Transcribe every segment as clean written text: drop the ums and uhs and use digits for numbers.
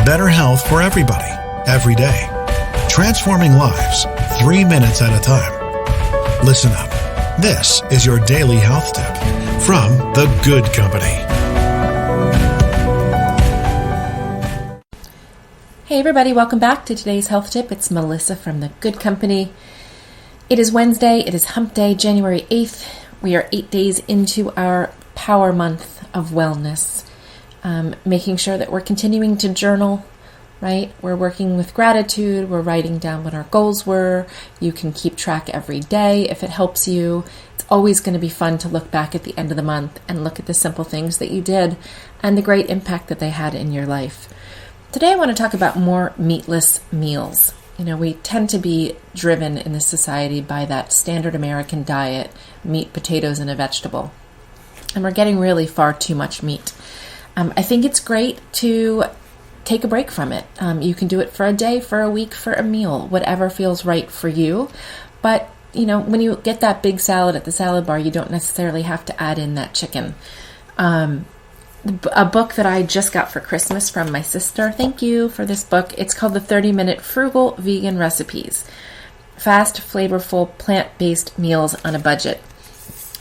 better health for everybody, every day. Transforming lives, 3 minutes at a time. Listen up. This is your daily health tip from The Good Company. Hey everybody, welcome back to today's health tip. It's Melissa from The Good Company. It is Wednesday. It is Hump Day, January 8th. We are 8 days into our Power Month of Wellness. Making sure that we're continuing to journal, right? We're working with gratitude. We're writing down what our goals were. You can keep track every day if it helps you. It's always going to be fun to look back at the end of the month and look at the simple things that you did and the great impact that they had in your life. Today I want to talk about more meatless meals. You know, we tend to be driven in this society by that standard American diet, meat, potatoes, and a vegetable. And we're getting really far too much meat. I think it's great to take a break from it. You can do it for a day, for a week, for a meal, whatever feels right for you. But, you know, when you get that big salad at the salad bar, you don't necessarily have to add in that chicken. A book that I just got for Christmas from my sister. Thank you for this book. It's called The 30-Minute Frugal Vegan Recipes. Fast, flavorful, plant-based meals on a budget.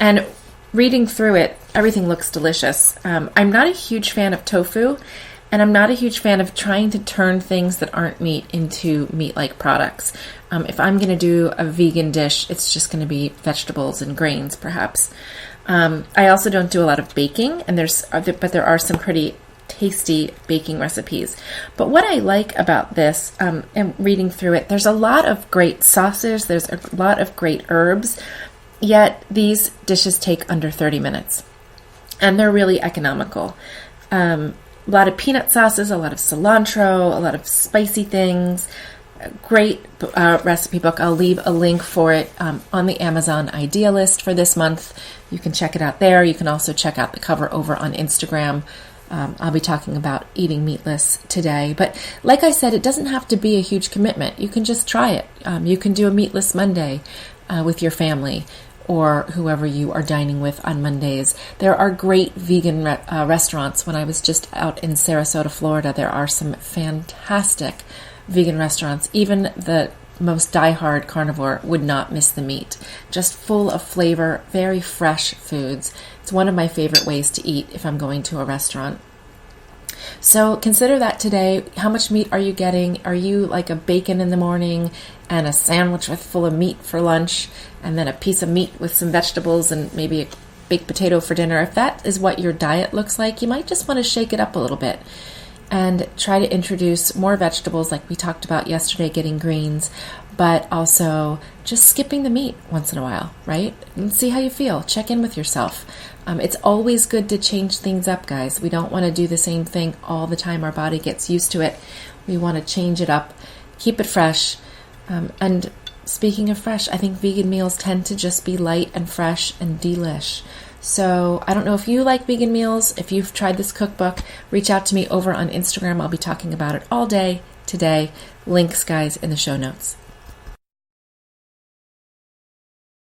And reading through it, everything looks delicious. I'm not a huge fan of tofu, and I'm not a huge fan of trying to turn things that aren't meat into meat-like products. If I'm going to do a vegan dish, it's just going to be vegetables and grains, perhaps. I also don't do a lot of baking, but there are some pretty tasty baking recipes. But what I like about this, and reading through it, there's a lot of great sauces, there's a lot of great herbs, yet these dishes take under 30 minutes. And they're really economical. A lot of peanut sauces, a lot of cilantro, a lot of spicy things. Great recipe book. I'll leave a link for it on the Amazon Idea List for this month. You can check it out there. You can also check out the cover over on Instagram. I'll be talking about eating meatless today. But like I said, it doesn't have to be a huge commitment. You can just try it. You can do a meatless Monday with your family or whoever you are dining with on Mondays. There are great vegan restaurants. When I was just out in Sarasota, Florida, there are some fantastic vegan restaurants. Even the most diehard carnivore would not miss the meat. Just full of flavor, very fresh foods. It's one of my favorite ways to eat if I'm going to a restaurant. So consider that today. How much meat are you getting? Are you like a bacon in the morning and a sandwich full of meat for lunch and then a piece of meat with some vegetables and maybe a baked potato for dinner? If that is what your diet looks like, you might just want to shake it up a little bit and try to introduce more vegetables like we talked about yesterday, getting greens, but also just skipping the meat once in a while, right? And see how you feel. Check in with yourself. It's always good to change things up, guys. We don't want to do the same thing all the time. Our body gets used to it. We want to change it up, keep it fresh. And speaking of fresh, I think vegan meals tend to just be light and fresh and delish. So I don't know if you like vegan meals. If you've tried this cookbook, reach out to me over on Instagram. I'll be talking about it all day today. Links, guys, in the show notes.